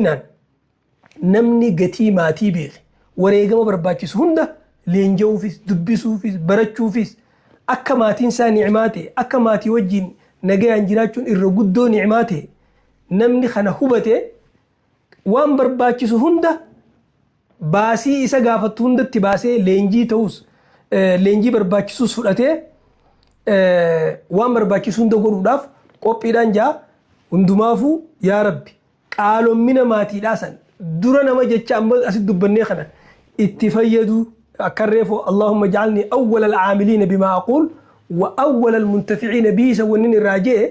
namni gatii maatii beeke wareegama barbaachisu hunda leenja'uufis dubbisuufis barachuufis akka maatiin isaa ni'maa ta'e akka maatii wajjin nagayaan jiraachuun irra guddoo ni'maa ta'e namni kana hubate waan barbaachisu hunda baasii isa gaafatu hundatti baasee leenjii ta'us leenjii barbaachisus fudhatee waan barbaachisu hunda godhuudhaaf qophiidhaan jaa hundumaafuu yaa rabbi qaalommina maatiidhaa san dura nama jecha amma asit dubbannee kana itti fayyadu akarreefo Allahumma ja'alni awwal al-aamiliina bima aqul wa awwal al-muntafi'iina bihi sawannin irraajee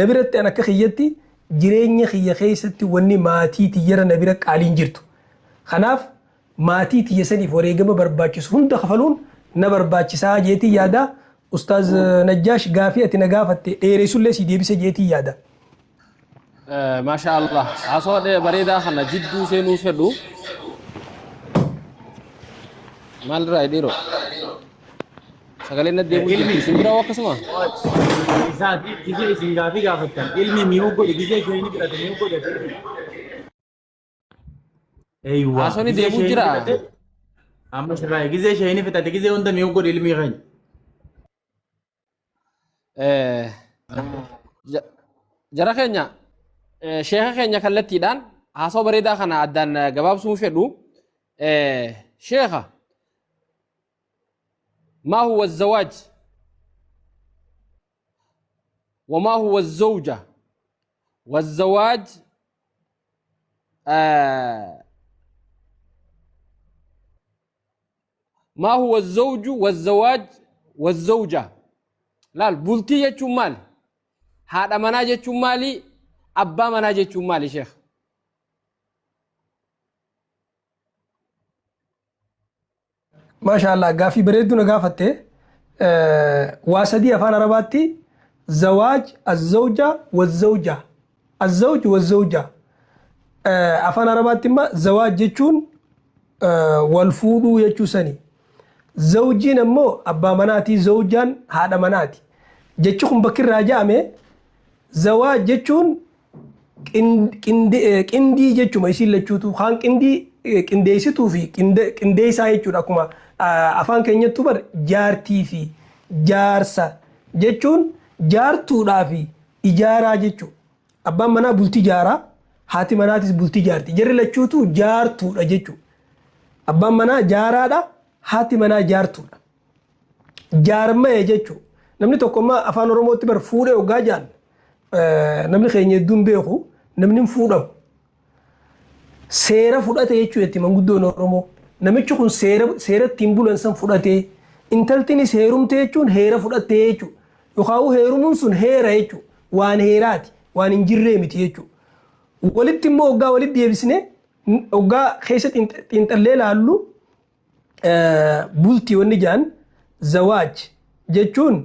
nabiratti an akka khiyyatti jireenya khiyya keessatti wanni maatii tiyyara nabira qaaliin jirtu kanaaf maatii tiyya saniif wareegama barbaachisu hunda kafaluun na barbaachisaa jeetii yaada ustaaz Najjaash gaafii ati na gaafatte dheeressullee si deebise jeetii yaada ما شاء الله عصور بريدة خنا جدو سينو فدو مال رأي ديرو سكالنا ديمو جدو سندرا وقسمه إذا كذي سنغافي كافتن علمي ميوكو كذي شيء كذا ميوكو ده أيوة عصوري ديمو جرا أما شراي كذي شيء نفتح كذي وانت ميوكو علمي غني جرا خينيا شيخ خينيا كالتي دان عصور بريدة خنا عدان جواب سمو فدو شيخة ما هو الزواج وما هو الزوجة والزواج ما هو الزوج والزواج والزوجة لا البلتي يجمال هذا مناجة جمالي أبا مناجة جمالي شيخ ما شاء الله قافي بريدنا قافته واسدي أفان رباتي زواج الزوجة والزوجة الزوج والزوجة أفان رباتي ما زواج جتون والفودو يجوسني زوجين أمو أبا مناتي زوجان هذا مناتي جتشكم بكر راجامي زواج جتون كندي جتشو ما يصير لجوتو خان كندي ستو في كندي سايجو أكما afaan keenyatti bar jaartii fi jaarsa jechuun jaartuudhaa fi ijaaraa jechuudha. Abbaan manaa bultii jaaraa, haati manaatis bultii jaarti. Jarri lachuutu jaartuudha jechuudha. Abbaan manaa jaaraadha, haati manaa jaartuudha. Jaarmee jechuudha. Namni tokkommaa afaan Oromootti bar fuudhee hoggaa jaan namni keenya hedduun beeku namni hin fuudhamu. Seera fudhate jechuudha itti manguddoon Oromoo. Namichi kun seera ittiin bulan san fudhatee intaltinis heerumtee jechuun heera fudhattee jechuudha. Yookaan heerumuun sun heera jechuudha. Waan heeraati waan hin jirree miti jechuudha. Walitti immoo hoggaa walitti deebisnee hoggaa keessa xiinxallee laallu bultii wanni jaan zawaaj jechuun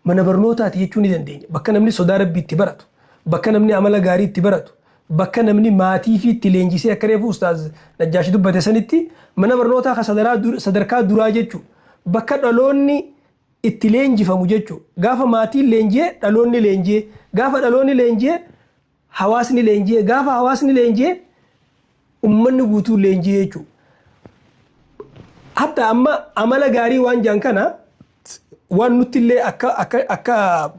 mana barnootaati jechuu ni dandeenya. Bakka namni sodaa rabbii itti baratu, bakka namni amala gaarii itti baratu, bakka namni maatii fi itti leenjisee akka reefu ustaaz Najjaash dubbate sanitti mana barnootaa ka sadarkaa duraa jechuudha. Bakka dhaloonni itti leenjifamu jechuudha. Gaafa maatiin leenjee dhaloonni leenjee, gaafa dhaloonni leenjee hawaasni leenjee, gaafa hawaasni leenjee ummanni guutuu leenjee jechuudha. Hatta amma amala gaarii waan jaan kana waan nuti illee akka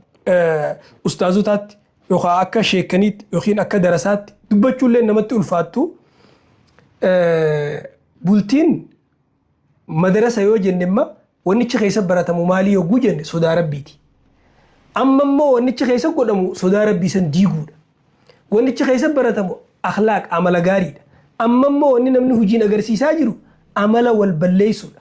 ustaazotaatti yookaan akka sheekaniitti yookiin akka darasaatti dubbachuullee namatti ulfaattu bultiin madarasa yoo jennema wannichi keessa baratamu maalii yogguu jenne sodaa rabbiiti. Amma immoo wannichi keessa godhamu sodaa rabbii san diiguudha. Wannichi keessa baratamu akhlaaq amala gaariidha. Amma immoo wanni namni hojiin agarsiisaa jiru amala wal balleessuudha.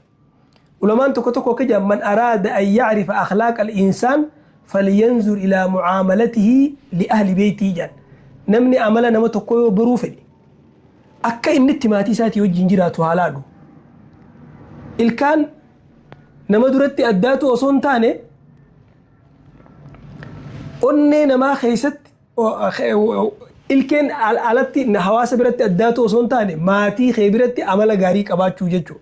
Ulamaan tokko tokko akka jedhan man araada an yacrifa akhlaaqa al-insaan فلينظر إلى معاملته لأهل بيته جان نمني عملا نما تقوي بروفني أكا إن التماتي ساتي وجين جراتو هالادو الكان نما درتي أداتو أصون تاني أني نما خيست الكن علتي نحواس برتي أداتو أصون تاني ماتي خيبرتي عملا غاري كباتشو ججو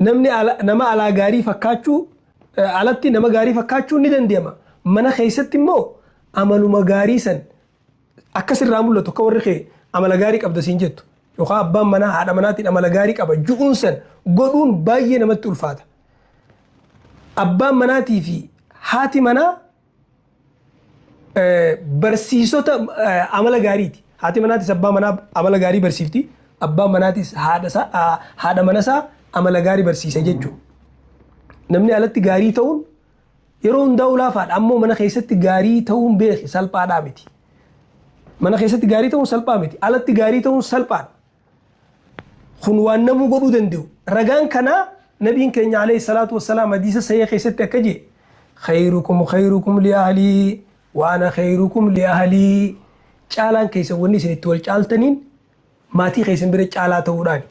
نمني نما على غاري فكاتشو علتي نما غاري فكاتشو ندن ديما منا خيستي مو عملو مغاري سن أكسر رامولة تكورخي amala gaarii qabda siin jettu yookaan abbaan manaa haadha manaatiin amala gaarii qaba ju'uun san godhuun baay'ee namatti ulfaata. Abbaan manaatii fi haati manaa barsiisota amala gaariiti. Haati manaatis abbaa manaa amala gaarii barsiifti. Abbaan manaatis haadha manasaa amala gaarii barsiisa jechuudha. Namni alatti gaarii ta'uun yeroo hundaa ulaafaadha. Ammoo mana keessatti gaarii ta'uun beeki salphaadhaa miti. Mana keessatti gaarii ta'uun salphaa miti. Alatti gaarii ta'uun salphaadha. Kun waan namuu godhuu danda'u. Ragaan kanaa nabiin keenya alayhi salaatu wassalaam hadiisa sahih keessatti akka jedhe khayrukum li ahlii wa ana khayrukum li ahlii. Caalaan keessan wanni isin itti wal caaltaniin maatii keessan bira caalaa ta'uudhaan.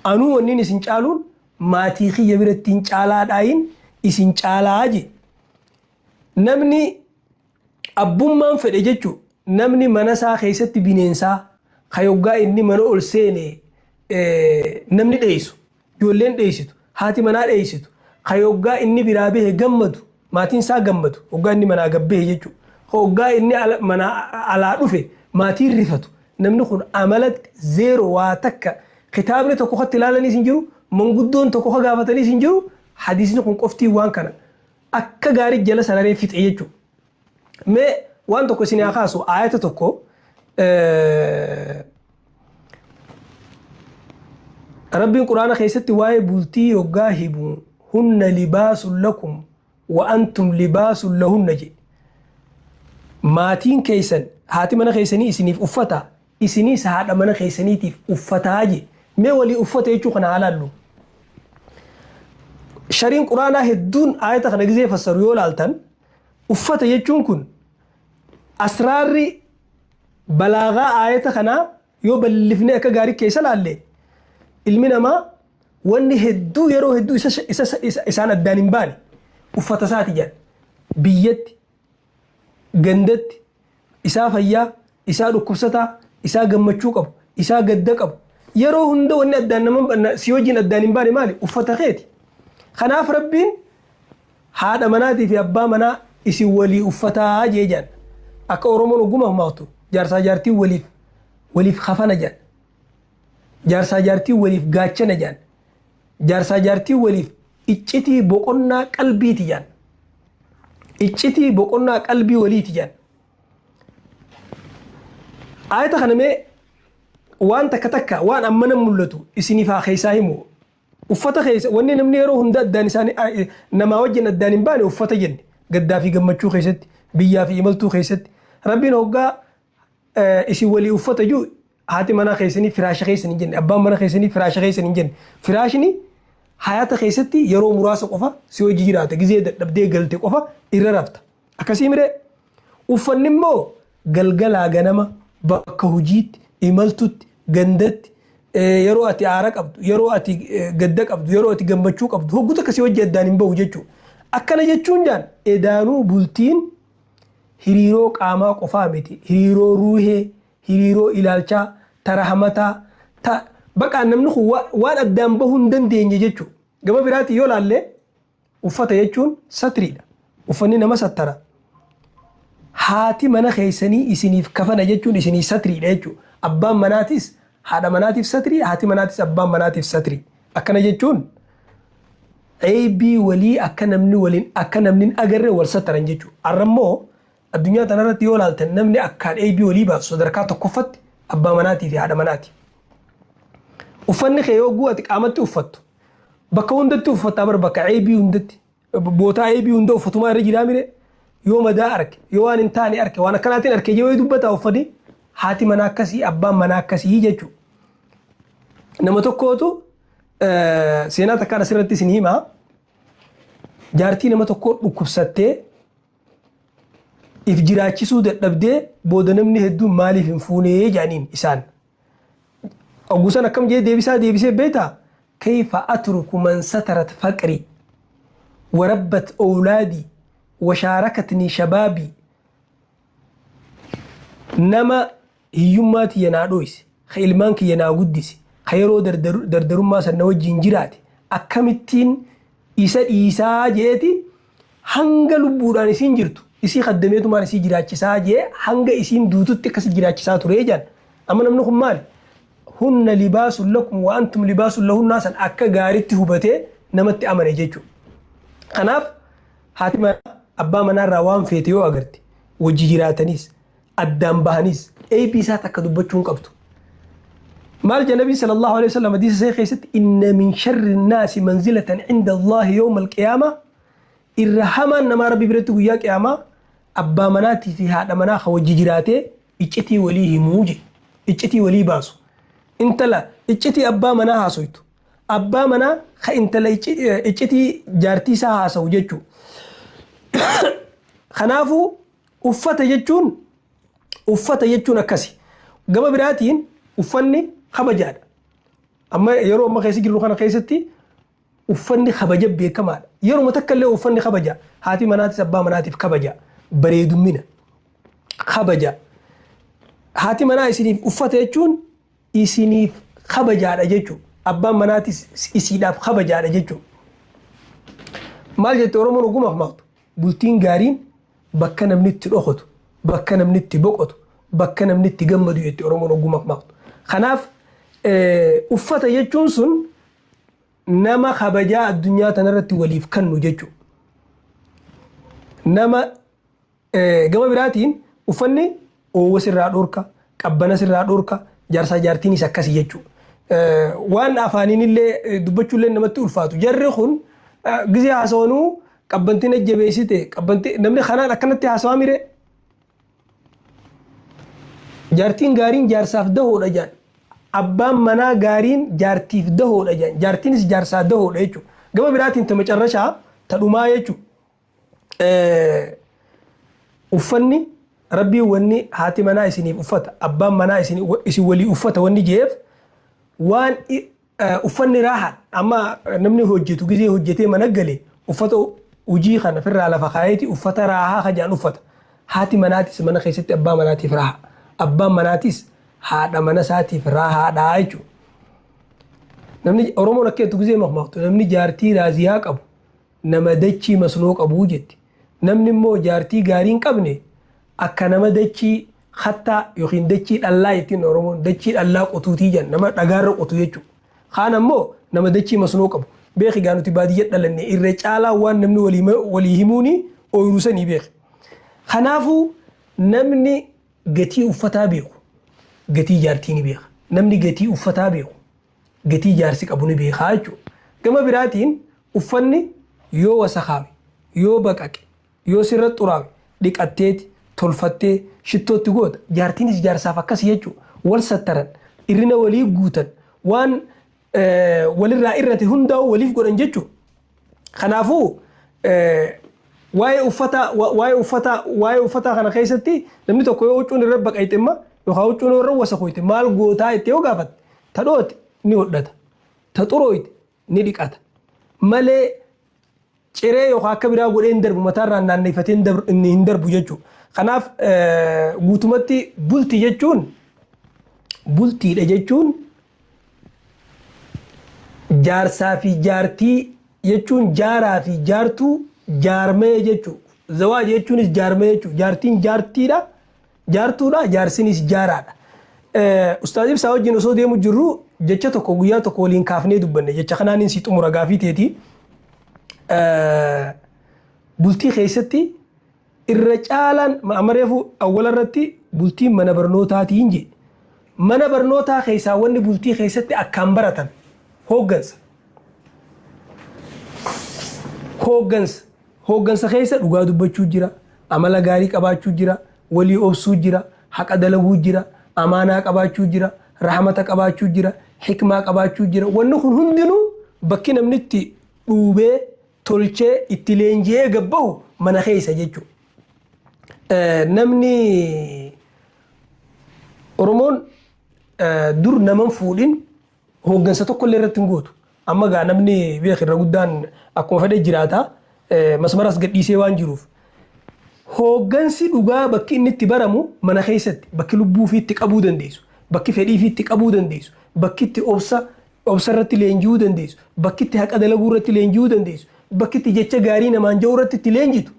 Anuu wanni isin caaluun maatii kiyya birattiin caalaadhaayin isin caalaa je. Namni abbummaan fedhe jechuun namni mana isaa keessatti bineensaa kayoggaa inni mana ol seene namni dheessu ijoolleen dheessitu haati manaa dheessitu kayoggaa inni biraa bahe gammadu maatiin isaa gammadu hoggaa inni manaa gabbahe jechuudha. Hoggaa inni mana alaa dhufe maatiin rifatu namni kun amalatti zeero waa takka kitaabni tokko kotti ilaalanii hin jiru manguddoon tokko ka gaafatanii hin jiru hadiisni kun qoftii waan kana akka gaarii jala sararee fixe jechuudha. Mee waan tokko isin haa kaasu ayata tokko rabbiin quraana keessatti waa'ee bultii yoggaa hibu hunna libaasun lakum wa antum libaasun lahunna jedhe. Maatiin keessan haati mana keessanii isiniif uffata isiniis haadha mana keessaniitiif uffataa je. Mee walii uffata jechuu kana haalaallu. Shariin quraanaa hedduun ayata kana gizee fassaru yoo laaltan uffata jechuun kun asraarri balaagaa ayata kanaa yoo bal'ifnee akka gaarii keessa laalle ilmi namaa wanni hedduu yeroo hedduu isaan addaan hin baane uffata isaati jedhan biyyatti gandatti isaa fayyaa isaa dhukkubsataa isaa gammachuu qabu isaa gadda qabu yeroo hunda wanni addaan nama si wajjin addaan hin baane maali uffata keeti. Kanaaf rabbiin haadha manaatii fi abbaa manaa isin walii uffataa jee jedhan akka Oromoon ogummaa maatu jaarsaa jaartii waliif kafana jedhan jaarsaa jaartii waliif gaachana jedhan jaarsaa jaartii waliif iccitii boqonnaa qalbiiti jedhan iccitii boqonnaa qalbii waliiti jedhan. Ayata kana mee waan takka waan ammana mul'atu isiniif haa keessaa himu. Uffata keessa wanni namni yeroo hunda addaan isaanii namaa wajjin addaan hin baane uffata jenne gaddaa fi gammachuu keessatti biyyaa fi imaltuu keessatti rabbiin hoggaa isin walii uffata jiru haati manaa keessanii firaasha keessan hin jenne abbaan mana keessanii firaasha keessan hin jenne firaashni hayata keessatti yeroo muraasa qofa si hojii jiraata gizee dadhabdee galte qofa irra rafta akkasii miree uffanni immoo galgalaa ganama bakka hojiitti imaltutti gandatti yeroo ati aara qabdu yeroo ati gadda qabdu yeroo ati gammachuu qabdu hogguuta akkasii hojii addaan hin bahu jechuudha. Akkana jechuun jaan edaanuu bultiin hiriiroo qaamaa qofaa miti hiriiroo ruuhee hiriiroo ilaalchaa tarahamataa baqaan namni kun waan addaan bahuu hin dandeenye jechuudha. Gama biraatti yoo laallee uffata jechuun satriidha. Uffanni nama sattara. Haati mana keessanii isiniif kafana jechuun isinii satriidha jechuudha. Abbaan manaatis haadha manaatiif satrii haati manaatis abbaan manaatiif satrii. Akkana jechuun eebii walii akka namni waliin akka namni agarre wal sattaran jechuudha. Arrammoo addunyaa tanarratti yoo laaltan namni akkaan eebii walii baasu sadarkaa tokkoffatti abbaa manaatii fi haadha manaati. Uffanni kee yoo gu'ati qaamatti uffattu bakka hundatti uffataa bar bakka eebii hundatti bootaa eebii hunda uffatumaa irra jiraa mire yoo madaa arke yoo waan hin taane arke waan akkanaatiin arke yoo dubbataa uffati haati manaa akkasii abbaan manaa akkasii jechuudha. Nama tokkootu seenaa takkaan asirratti isin himaa jaartii nama tokkoo dhukkubsattee if jiraachisuu dadhabdee booda namni hedduun maaliif hin fuunee jedhaniin isaan. Oggusan akkam jee deebisee beektaa kayfa atruku man satarat faqri warabbat awlaadii وشاركتني شبابي نما هيوماتي ينادويس خيلمانك يناغدس خيرو دردرما سنوجين جراتي أكمتين إيسا جيتي هنگا لبوران إسين جرتو إسي خدميتو مان إسي جراتي ساجي هنگا إسين دوتو تكس جراتي ساتو ريجان أما نمنكم مال هن لباس لكم وأنتم لباس لهن ناسا أكا غارت هبته نمت أمن جيجو خناف هاتما أبا منا روان فيتيو أغرتي وجيراتنيس الدام بهانيس أي بيسات أكا دبتشون قبتو مال النبي صلى الله عليه وسلم حديث سيخيست إن من شر الناس منزلة عند الله يوم القيامة الرحمة نما ربي برتو يا قيامة أبا مناتي في هذا مناخ وجيراتي إجتي وليه موجي إجتي ولي باسو انت لا إجتي أبا منا هاسويتو أبا منا انت لا إجتي جارتي سا هاسو جيجو خنافو uffata jechuun akkasi gama biraatiin uffanni kabajaadha amma yeroo amma keessa jirru kana keessatti uffanni kabaja beekamaadha yeroo takka illee uffanni kabaja haati manaatis abbaa manaatiif kabaja bareedummina kabaja haati manaa isiniif uffata jechuun isiniif kabajaadha jechuun abbaan manaatis isiidhaaf kabajaadha jechuun maal jette oromoon ogumaaf maqtu bultiin gaariin bakka namni itti dhokotu bakka namni itti boqotu bakka namni itti gammadu jette oromoon ogumaaf maqtu kanaaf uffata jechuun sun nama kabajaa addunyaa tanarratti waliif kannu jechuun nama gama biraatiin uffanni oowwa sirraa dhorka qabbana sirraa dhorka jaarsaa jaartiinis akkasi jechuun waan afaaniin illee dubbachuu illee namatti ulfaatu jarri kun gizee haasawanuu qabbantiin ajjabeessite qabbantii namni kanaan akkanatti haasawaa mire jaartiin gaariin jaarsaaf dahoodha jaan abbaan manaa gaariin jaartiif dahoodha jaan jaartiinis jaarsaa dahoodha jechuudha gama biraatiin ta macarrashaa ta dhumaa jechuudha uffanni rabbii wanni haati manaa isiniif uffata abbaan manaa isin walii uffata wanni jeef waan uffanni raahaan amma namni hojjetu gizee hojjetee mana galee uffata hojii kana firraa lafa kaayeti uffata raahaa kajaan uffata haati manaatis mana keessatti abbaa manaatiif raaha abbaan manaatis haadha mana isaatiif raahaadhaa jechuudha namni oromoon akkeetu gizee maqmaqtu namni jaartii raaziyaa qabu nama dachii masnoo qabu jetti namni immoo jaartii gaariin qabne akka nama dachii hattaa yookiin dachii dhallaa jettiin oromoon dachii dhallaa qotuutii jedhan nama dhagaarra qotu jechuudha kaan ammoo nama dachii masnoo qabu beeki gaa nuti baadiyyaa dhalanne irra caalaa waan namni walii himuuni ooyiruu sanii beeki kanaafuu namni gatii uffataa beeku gatii jaartii ni beeka namni gatii uffataa beeku gatii jaarsi qabu ni beekaa jechuudha gama biraatiin uffanni yoo wasakaawe yoo baqaqe yoo sirra xuraawe dhiqatteeti tolfattee shittootti goota jaartiinis jaarsaaf akkas jechuudha wal sattaran irrina walii guutan waan walirraa irratti hundaa'u waliif godhan jechuudha kanaafuu waa'ee uffataa kana keessatti namni tokko yoo huccuun irra baqayte imma yookaan huccuun irra wasakoyte maal gootaa itti yoo gaafatte ta dhoote ni hodhata ta xurooyte ni dhiqata malee ciree yookaan akka biraa godhee hin darbu mataarraan naanneeffatee hin darbu jechuudha kanaaf guutumatti bultii jechuun bultiidha jechuun jaarsaa fi jaartii jechuun jaaraa fi jaartuu jaarmee jechuudha zawaaj jechuunis jaarmee jechuudha jaartiin jaartiidha jaartuudha jaarsinis jaaraadha ustaaz ibsaa wajjin osoo deemu jirru jecha tokko guyyaa tokko waliin kaafnee dubbanne jecha kanaanin si xumura gaafii teeti bultii keessatti irra caalaan amareefu awwala irratti bultiin mana barnootaatiin jedhe mana barnootaa keessaa wanni bultii keessatti akkaan baratan hooggansa keessa dhugaa dubbachuu jira amala gaarii qabaachuu jira walii obsuu jira haqa dalaguu jira amaanaa qabaachuu jira rahmata qabaachuu jira hikmaa qabaachuu jira wanni kun hundinuu bakki namni itti dhuubee tolchee itti leenji'ee gabbahu mana keessa jechuudha namni oromoon dur naman fuudhin hooggansa tokko illee irratti hin gootu amma gaa namni beekirra guddaan akkuma fedhe jiraata masmaras gadhiisee waan jiruuf hooggansi dhugaa bakki inni itti baramu mana keessatti bakki lubbuu fi itti qabuu dandeessu bakki fedhii fi itti qabuu dandeessu bakki itti obsa irratti leenji'uu dandeessu bakki itti haqa dalaguu irratti leenji'uu dandeessu bakki itti jecha gaarii namaan ja'uu irratti itti leenjitu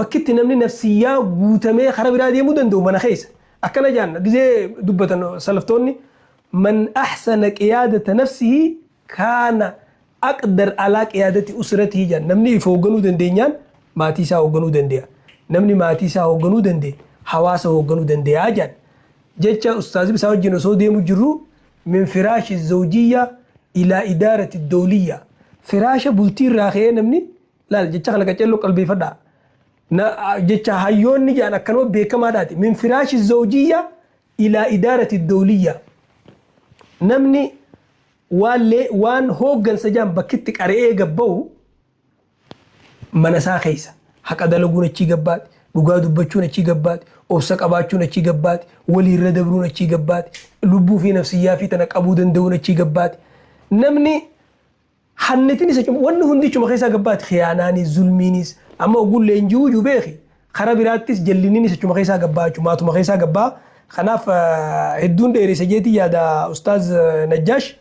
bakki itti namni nafsiyyaa guutamee karaa biraa deemuu danda'u mana keessa أكنا جانا جزء دبة سلفتوني من أحسن قيادة نفسه كان أقدر على قيادة أسرته جان نمني فوقنو دندينيان ما تيسا وقنو دنديا نمني ما تيسا وقنو دندي حواسه وقنو دنديا جان جيتشا أستاذ بساوي جنوسو ديمو جرو من فراش الزوجية إلى إدارة الدولية فراش بلتير راخيه نمني لا جيتشا خلقا جلو قلبي فدا جيتشا هايون نجي أنا كانوا بيكما داتي من فراش الزوجية إلى إدارة الدولية نمني وان هوغن سجان بكتك أرئي قبو منسا خيسا حق أدلقون اچي قبات لغا دبچون اچي قبات أوسك أباچون اچي قبات ولي ردبرون اچي قبات لبو في نفسيا في تنك أبو دندون اچي قبات نمني حنتني سجم وانه هندي چو مخيسا قبات خياناني ظلمينيس أما أقول لنجو جو بيخي خرابيراتيس جلينيني سجم مخيسا قبات ماتو مخيسا قبات خناف هدون ديري سجيتي يا دا أستاذ نجاش